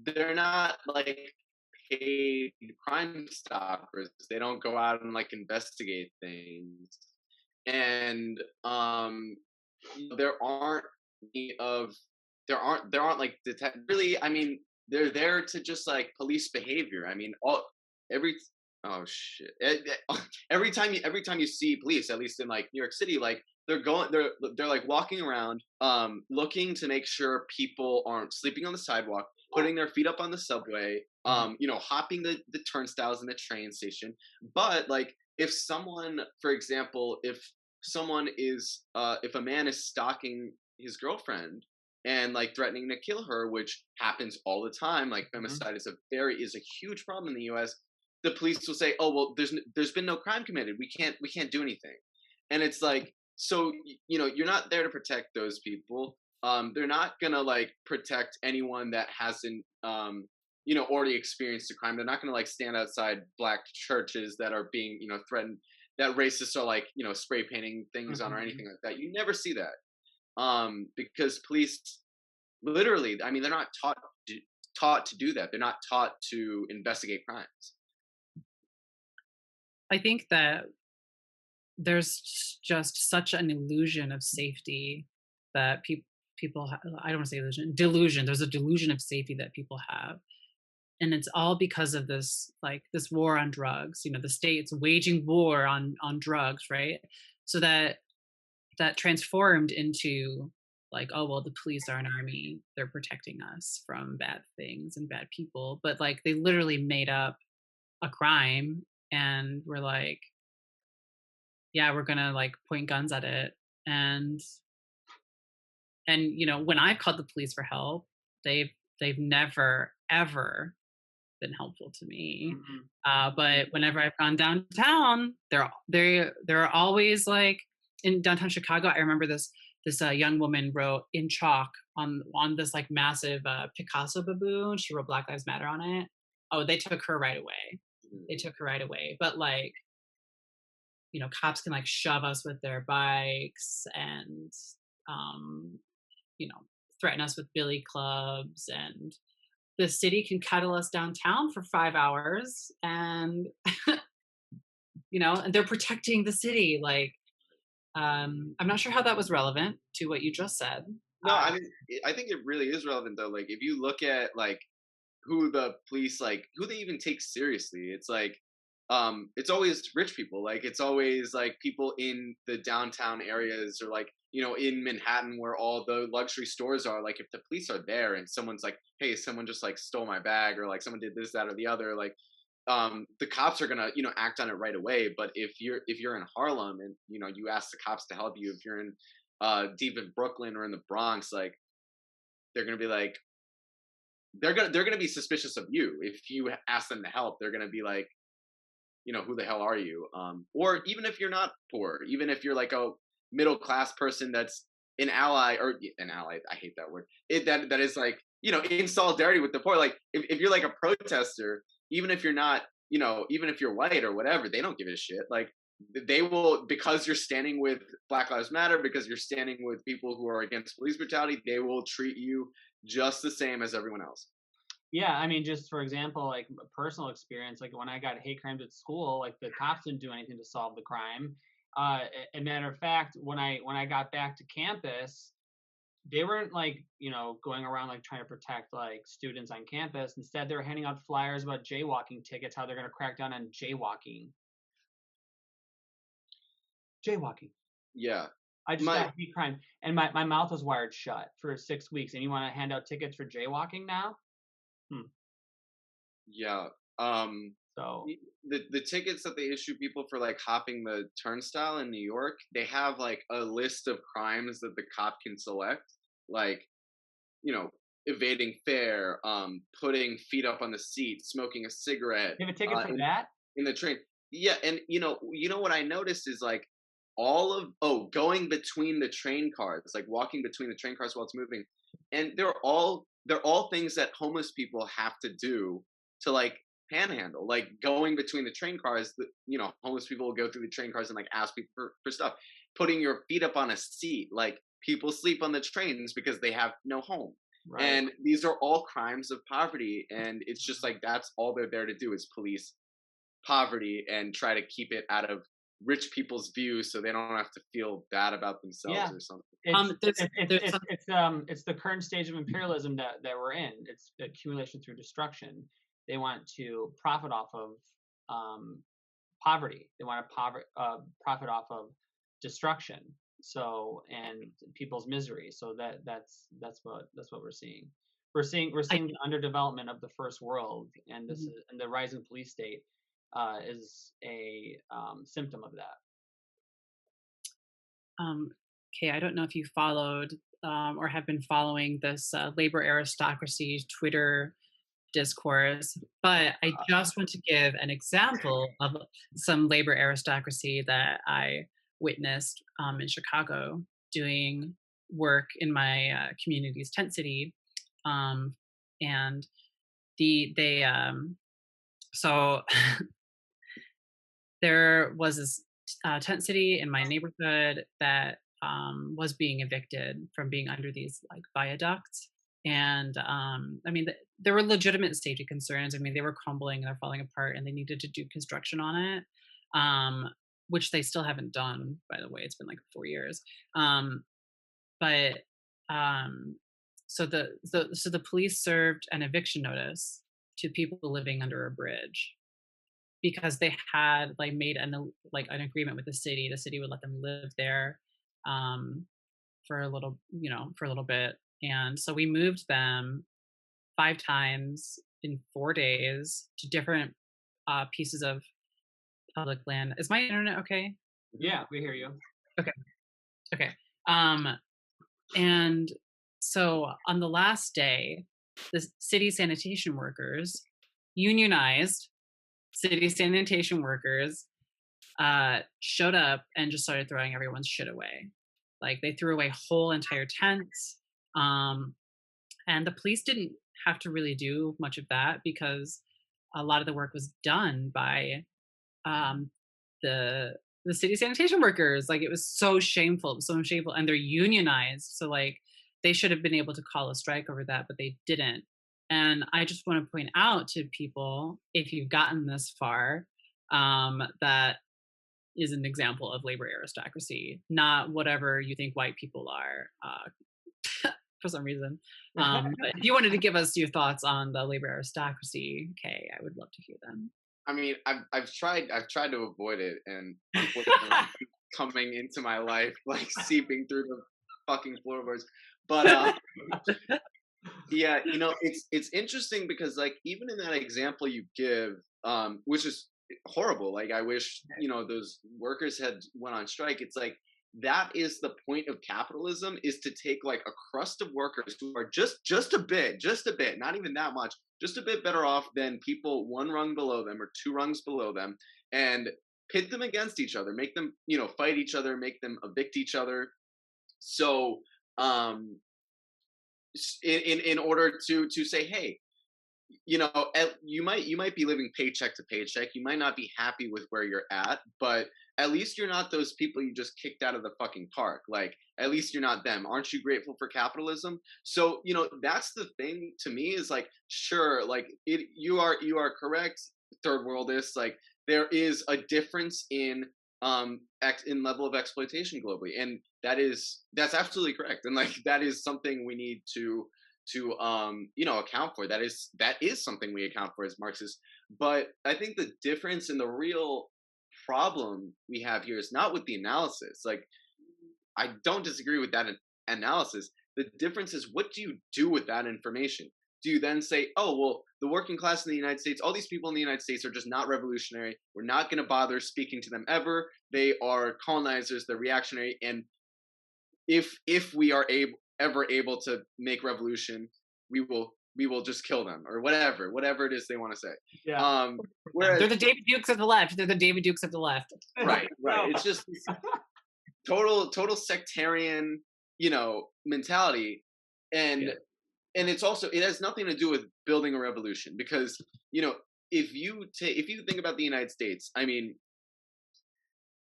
They're not like paid crime stoppers. They don't go out and like investigate things. And there aren't any of there aren't like really. I mean, they're there to just like police behavior. I mean, every oh shit every time you see police, at least in like New York City, like they're like walking around looking to make sure people aren't sleeping on the sidewalk, putting their feet up on the subway, Mhm. hopping the turnstiles in the train station. But like, if someone, for example, if a man is stalking his girlfriend and like threatening to kill her, which happens all the time, like Mhm. femicide is a huge problem in the US. The police will say, oh well, there's been no crime committed, we can't do anything. And it's like, so you're not there to protect those people. They're not gonna like protect anyone that hasn't already experienced a crime. They're not gonna like stand outside black churches that are being threatened, that racists are like spray painting things on or Mhm. anything like that. You never see that, because police, literally, I mean, they're not taught to do that. They're not taught to investigate crimes. I think that there's just such an illusion of safety that I don't want to say delusion. There's a delusion of safety that people have, and it's all because of this war on drugs. The state's waging war on drugs, right? So that transformed into like, oh well, the police are an army, they're protecting us from bad things and bad people, but like they literally made up a crime and we're like, yeah, we're gonna like point guns at it. And when I've called the police for help, they've never ever been helpful to me. Mhm. But whenever I've gone downtown, they're always like, in downtown Chicago. I remember this young woman wrote in chalk on this like massive Picasso baboon. She wrote Black Lives Matter on it. Oh, they took her right away. They took her right away. But like, cops can like shove us with their bikes and um, you know, threaten us with billy clubs, and the city can cuddle us downtown for 5 hours, and and they're protecting the city. Like, I'm not sure how that was relevant to what you just said. No, I mean, I think it really is relevant though. Like, if you look at like who the police like who they even take seriously, it's like it's always rich people. Like, it's always like people in the downtown areas, or like, in Manhattan where all the luxury stores are. Like, if the police are there and someone's like, hey, someone just like stole my bag, or like someone did this, that, or the other, like the cops are gonna act on it right away. But if you're in Harlem and you ask the cops to help you, if you're in deep in Brooklyn or in the Bronx, like they're gonna be like, they're gonna be suspicious of you. If you ask them to help, they're gonna be like, who the hell are you? Or even if you're not poor, even if you're like a middle class person that's an ally, or an ally, I hate that word. That is like, in solidarity with the poor. Like, if you're like a protester, even if you're not, even if you're white or whatever, they don't give a shit. Like, they will, because you're standing with Black Lives Matter, because you're standing with people who are against police brutality, they will treat you just the same as everyone else. Yeah, I mean, just for example, like a personal experience, like when I got hate crimes at school, like the cops didn't do anything to solve the crime. A matter of fact, when I got back to campus, they weren't like, going around like trying to protect like students on campus. Instead, they were handing out flyers about jaywalking tickets, how they're going to crack down on jaywalking. Jaywalking. Yeah. I just got hate crime, and my mouth was wired shut for 6 weeks. And you want to hand out tickets for jaywalking now? Yeah. So the tickets that they issue people for like hopping the turnstile in New York, they have like a list of crimes that the cop can select, like, evading fare, putting feet up on the seat, smoking a cigarette. you have a ticket for that? In the train. Yeah, and what I noticed is like going between the train cars, like walking between the train cars while it's moving, and they're all things that homeless people have to do to like panhandle. Like, going between the train cars, homeless people will go through the train cars and like ask people for stuff. Putting your feet up on a seat, like people sleep on the trains because they have no home. Right. And these are all crimes of poverty, and it's just like that's all they're there to do, is police poverty and try to keep it out of rich people's view so they don't have to feel bad about themselves or something. It's the current stage of imperialism that we're in. It's accumulation through destruction. They want to profit off of poverty. They want to profit off of destruction. So, and people's misery. So that's what we're seeing. We're seeing the underdevelopment of the first world, and this is, and the rising police state is a symptom of that. Kei, I don't know if you followed or have been following this labor aristocracy Twitter discourse, but I just want to give an example of some labor aristocracy that I witnessed in Chicago doing work in my community's tent city, and so there was this tent city in my neighborhood that was being evicted from being under these like viaducts. And I mean, there were legitimate safety concerns. I mean, they were crumbling and they're falling apart, and they needed to do construction on it, which they still haven't done, by the way. It's been like 4 years. So the police served an eviction notice to people living under a bridge, because they had like made an agreement with the city. The city would let them live there for a little bit. And so we moved them 5 times in 4 days to different pieces of public land. Is my internet okay? Yeah, we hear you. Okay. And so on the last day, the city sanitation workers, unionized city sanitation workers, showed up and just started throwing everyone's shit away. Like, they threw away whole entire tents. And the police didn't have to really do much of that, because a lot of the work was done by the city sanitation workers. Like, it was so shameful. It was so shameful. And they're unionized. So like, they should have been able to call a strike over that, but they didn't. And I just want to point out to people, if you've gotten this far, that is an example of labor aristocracy, not whatever you think white people are. For some reason. But if you wanted to give us your thoughts on the labor aristocracy, Kay, I would love to hear them. I mean, I've tried to avoid it, and unfortunately, it keeps coming into my life, like seeping through the fucking floorboards. But yeah, it's interesting because like even in that example you give, which is horrible. Like I wish those workers had went on strike. It's like that is the point of capitalism, is to take like a crust of workers who are just a bit, not even that much, just a bit better off than people one rung below them or two rungs below them, and pit them against each other, make them fight each other, make them evict each other. So um in order to say, hey, you might be living paycheck to paycheck, you might not be happy with where you're at, but at least you're not those people you just kicked out of the fucking park. Like at least you're not them. Aren't you grateful for capitalism? So that's the thing to me, is like, sure, like you are correct, third worldist, like there is a difference in in level of exploitation globally, and that's absolutely correct, and like that is something we need to account for. That is something we account for as Marxists. But I think the difference and the real problem we have here is not with the analysis. Like I don't disagree with that analysis. The difference is, what do you do with that information? Do you then say, oh, well, the working class in the United States, all these people in the United States are just not revolutionary. We're not going to bother speaking to them ever. They are colonizers. They're reactionary. And if we are ever able to make revolution, we will just kill them, or whatever it is they want to say. Yeah. Whereas they're the David Dukes of the left. They're the David Dukes of the left. Right. It's just total sectarian, mentality, and it's also, it has nothing to do with building a revolution, because if you think about the United States, I mean,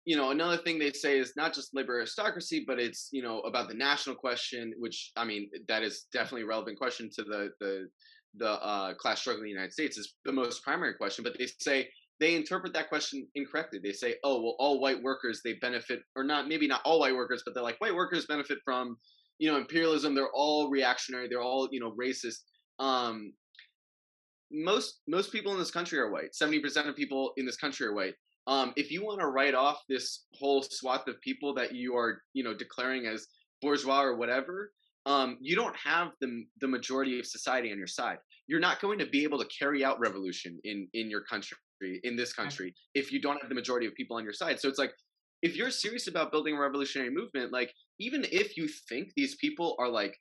another thing they say is not just labor aristocracy, but it's about the national question, which, I mean, that is definitely a relevant question to the class struggle in the United States, is the most primary question. But they interpret that question incorrectly. They say, oh, well, all white workers, they benefit, or not, maybe not all white workers, but they're like, white workers benefit from imperialism. They're all reactionary. They're all racist. Most people in this country are white. 70% of people in this country are white. If you want to write off this whole swath of people that you are declaring as bourgeois or whatever, you don't have the majority of society on your side. You're not going to be able to carry out revolution in your country, in this country, if you don't have the majority of people on your side. So it's like, if you're serious about building a revolutionary movement, like even if you think these people are like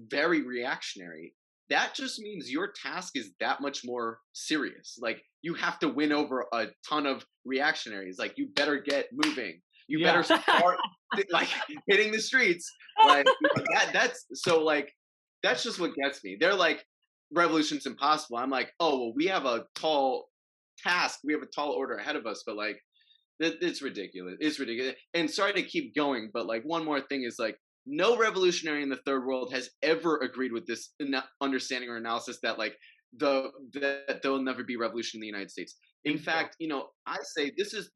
very reactionary, that just means your task is that much more serious. Like you have to win over a ton of reactionaries. Like you better get moving. You better start like hitting the streets. Like that's so like that's just what gets me. They're like, revolution's impossible. I'm like, oh well, we have a tall task. We have a tall order ahead of us. But like, it's ridiculous. It's ridiculous. And sorry to keep going, but like one more thing is like, no revolutionary in the third world has ever agreed with this understanding or analysis that like that there'll never be revolution in the United States. In fact, I say this is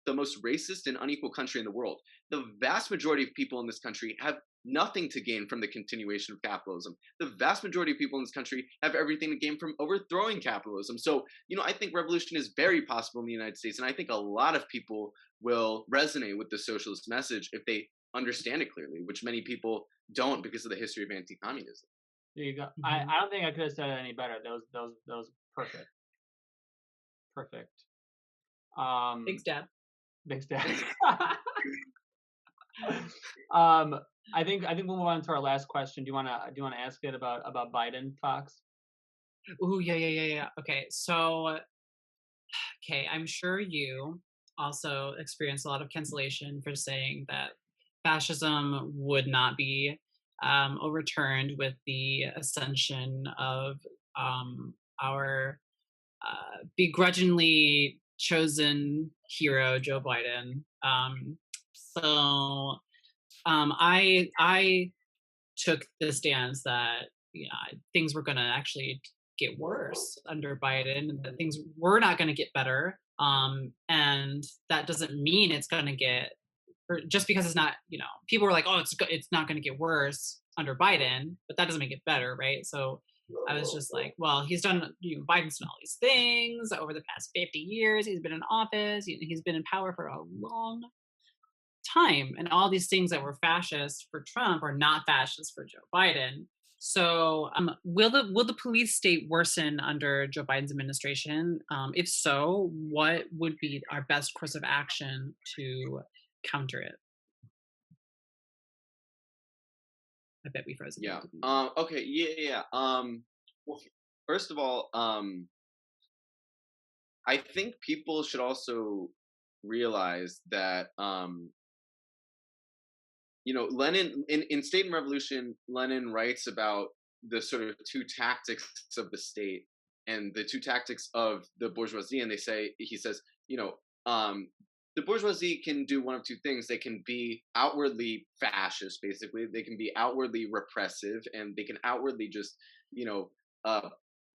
the most racist and unequal country in the world. The vast majority of people in this country have nothing to gain from the continuation of capitalism. The vast majority of people in this country have everything to gain from overthrowing capitalism. So, I think revolution is very possible in the United States, and I think a lot of people will resonate with the socialist message if they understand it clearly, which many people don't because of the history of anti-communism. There you go. I don't think I could have said it any better. That was perfect. Perfect. Thanks, Dad. Thanks, Dad. I think we'll move on to our last question. Do you wanna ask it about Biden, Fox? Ooh, yeah. Okay, so I'm sure you also experienced a lot of cancellation for saying that fascism would not be overturned with the ascension of our begrudgingly chosen hero, Joe Biden. So I took the stance that things were going to actually get worse under Biden, and that things were not going to get better And that doesn't mean it's going to get, or just because it's not, people were like, oh, it's not going to get worse under Biden, but that doesn't make it better, right? So I was just like, well, Biden's done all these things over the past 50 years. He's been in office. He's been in power for a long time, and all these things that were fascist for Trump are not fascist for Joe Biden. So, will the police state worsen under Joe Biden's administration? If so, what would be our best course of action to counter it? I bet we froze. Yeah. Okay. Yeah. Well, first of all, I think people should realize that Lenin in State and Revolution, Lenin writes about the sort of two tactics of the state and the two tactics of the bourgeoisie, and he says, the bourgeoisie can do one of two things. They can be outwardly fascist, basically. They can be outwardly repressive, and they can outwardly just,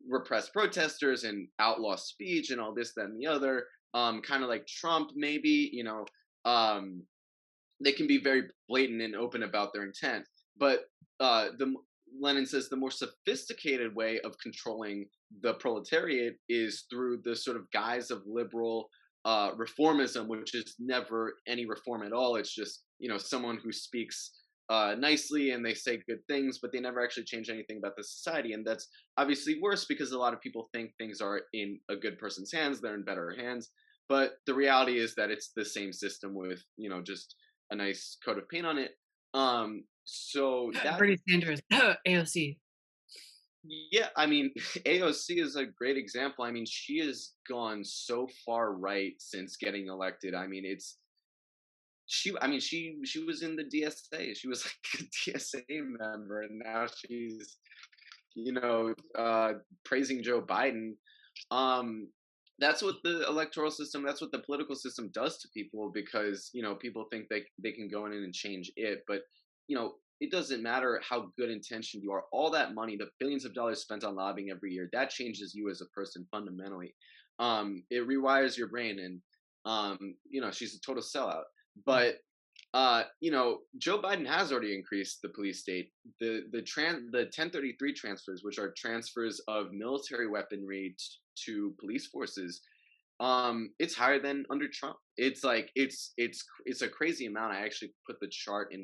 repress protesters and outlaw speech and all this, that, and the other. Kind of like Trump, maybe, they can be very blatant and open about their intent. But Lenin says the more sophisticated way of controlling the proletariat is through the sort of guise of liberal reformism, which is never any reform at all. It's just, someone who speaks nicely and they say good things, but they never actually change anything about the society. And that's obviously worse because a lot of people think things are in a good person's hands, they're in better hands. But the reality is that it's the same system with, just a nice coat of paint on it. So that Bernie Sanders, AOC. Yeah, I mean, AOC is a great example. I mean, she has gone so far right since getting elected. I mean, she was in the DSA. She was like a DSA member, and now she's, praising Joe Biden. That's what the electoral system, that's what the political system does to people, because people think they can go in and change it, but it doesn't matter how good intentioned you are. All that money, the billions of dollars spent on lobbying every year, that changes you as a person fundamentally. It rewires your brain, and she's a total sellout. But Joe Biden has already increased the police state. The 1033 transfers, which are transfers of military weaponry to police forces, it's higher than under Trump. It's like it's a crazy amount. I actually put the chart in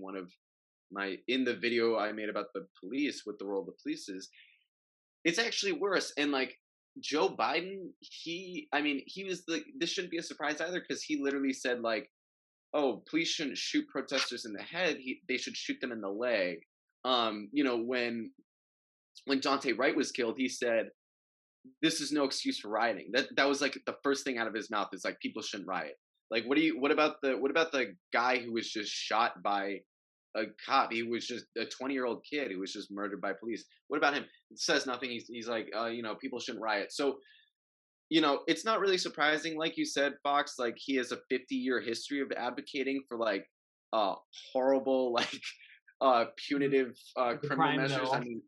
the video I made about the police, what the role of the police is. It's actually worse. And like Joe Biden, this shouldn't be a surprise either, because he literally said like, oh, police shouldn't shoot protesters in the head. They should shoot them in the leg. When Dante Wright was killed, he said, this is no excuse for rioting. That was like the first thing out of his mouth is like, people shouldn't riot. Like, what about the guy who was just shot by a cop? He was just a 20-year-old kid who was just murdered by police. What about him? It says nothing. He's like, people shouldn't riot. So, it's not really surprising, like you said, Fox, like he has a 50-year history of advocating for like horrible, like punitive criminal measures. Bill. I mean,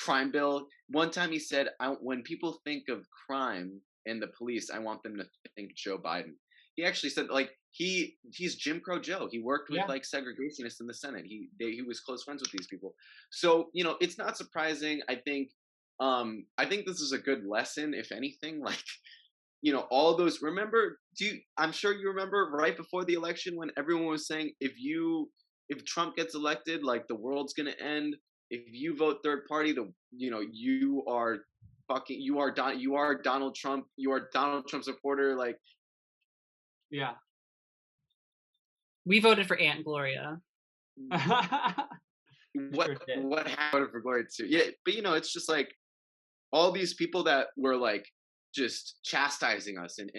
crime bill. One time he said, when people think of crime and the police, I want them to think Joe Biden. He actually said, like, he's Jim Crow Joe. He worked with like segregationists in the Senate. He was close friends with these people. So, it's not surprising. I think this is a good lesson, if anything. Like, all those, I'm sure you remember right before the election when everyone was saying, if Trump gets elected, like the world's gonna end. If you vote third party, you are Donald Trump. You are Donald Trump supporter. Like, yeah, we voted for Aunt Gloria. What happened for Gloria too? Yeah, but it's just like all these people that were like just chastising us and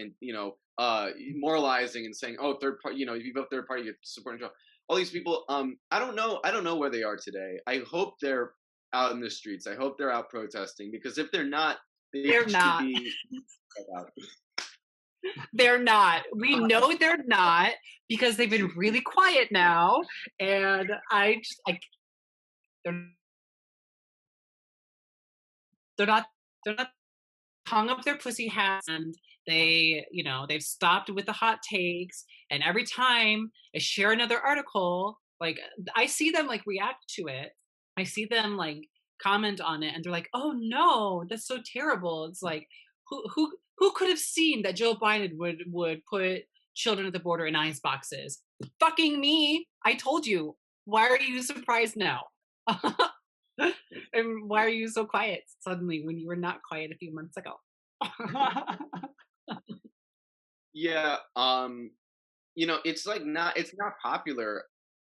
moralizing and saying, oh, third party, if you vote third party, you're supporting Trump. All these people, I don't know where they are today. I hope they're out in the streets. I hope they're out protesting, because if they're not, they're not. They're not. We know they're not, because they've been really quiet now, and they're not hung up their pussy hats and They've stopped with the hot takes, and every time I share another article, like I see them like react to it. I see them like comment on it, and they're like, "Oh no, that's so terrible." It's like, who could have seen that Joe Biden would put children at the border in ice boxes? Fucking me! I told you. Why are you surprised now? And why are you so quiet suddenly when you were not quiet a few months ago? Yeah, it's like it's not popular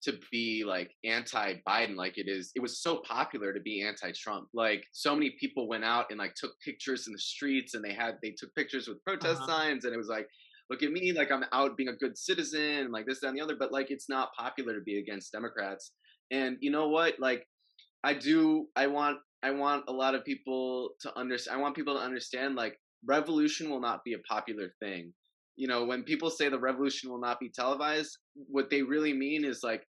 to be like anti-Biden like it was so popular to be anti-Trump. Like so many people went out and like took pictures in the streets, and they took pictures with protest Uh-huh. signs, and it was like, look at me, like I'm out being a good citizen, and like this, that, and the other. But like it's not popular to be against Democrats. And you know what? Like I want a lot of people to understand. I want people to understand like revolution will not be a popular thing. When people say the revolution will not be televised, what they really mean is like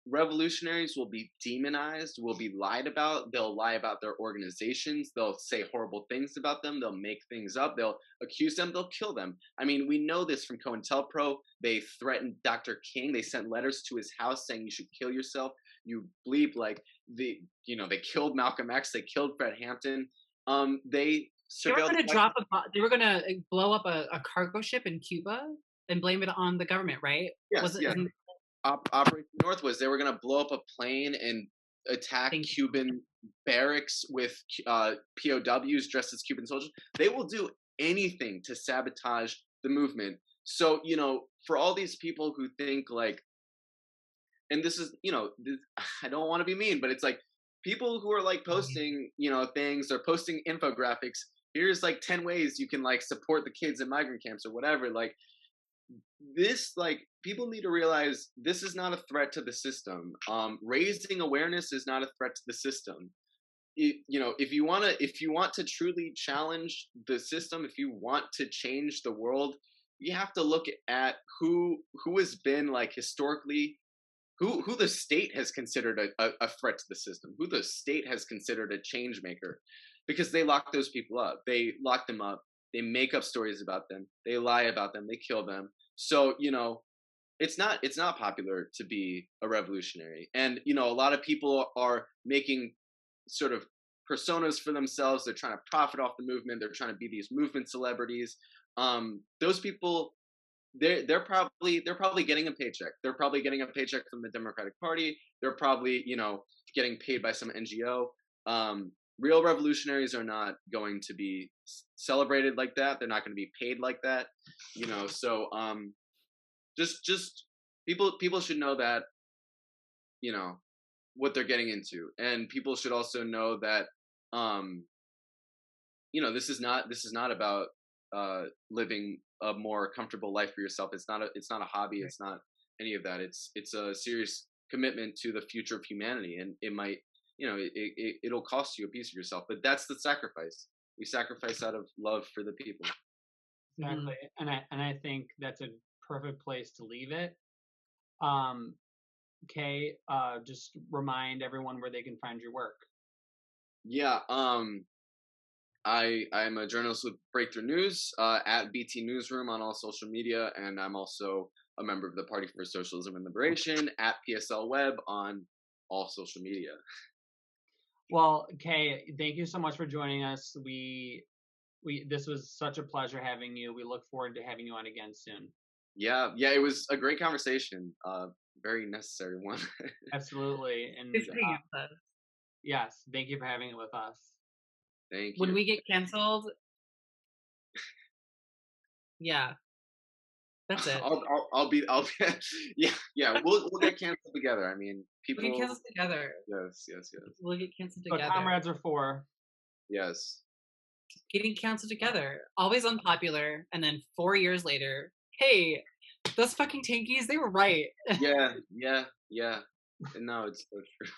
revolutionaries will be demonized, will be lied about. They'll lie about their organizations. They'll say horrible things about them. They'll make things up. They'll accuse them. They'll kill them. I mean, we know this from COINTELPRO. They threatened Dr. King. They sent letters to his house saying you should kill yourself. You bleep like they killed Malcolm X. They killed Fred Hampton. They They were surveilled gonna elections. they were gonna blow up a cargo ship in Cuba and blame it on the government, right? Yes, Was it? yes. Isn't Operation North was they were going to blow up a plane and attack Thank you. Cuban barracks with POWs dressed as Cuban soldiers. They will do anything to sabotage the movement. So, for all these people who think like, and this is, I don't want to be mean, but it's like people who are like posting, things or posting infographics. Here's like 10 ways you can like support the kids in migrant camps or whatever. Like, this like people need to realize this is not a threat to the system. Raising awareness is not a threat to the system. If you want to truly challenge the system, if you want to change the world, you have to look at who has been like historically, who the state has considered a threat to the system, who the state has considered a change maker, because they lock those people up. They lock them up. They make up stories about them. They lie about them. They kill them. So it's not popular to be a revolutionary. And a lot of people are making sort of personas for themselves. They're trying to profit off the movement. They're trying to be these movement celebrities. Those people, they're probably getting a paycheck. They're probably getting a paycheck from the Democratic Party. They're probably getting paid by some NGO. Real revolutionaries are not going to be celebrated like that. They're not going to be paid like that. So just people should know that what they're getting into, and people should also know that this is not about living a more comfortable life for yourself. It's not a hobby. It's not any of that. It's a serious commitment to the future of humanity, and it might it'll cost you a piece of yourself, but that's the sacrifice. We sacrifice out of love for the people. Exactly. And I think that's a perfect place to leave it. Um, Kei, just remind everyone where they can find your work. Yeah. I'm a journalist with Breakthrough News, at BT Newsroom on all social media, and I'm also a member of the Party for Socialism and Liberation at PSL Web on all social media. Well, Kei, thank you so much for joining us. This was such a pleasure having you. We look forward to having you on again soon. Yeah, it was a great conversation. Very necessary one. Absolutely. And It's pretty good. yes, thank you for having it with us. Thank you. When we get canceled, yeah, that's it. I'll be yeah. We'll get canceled together. I mean, people. We'll get canceled together. Yes. We'll get canceled So together. comrades are for. Yes. Getting canceled together. Always unpopular, and then 4 years later, hey, those fucking tankies, they were right. Yeah. No, it's so true.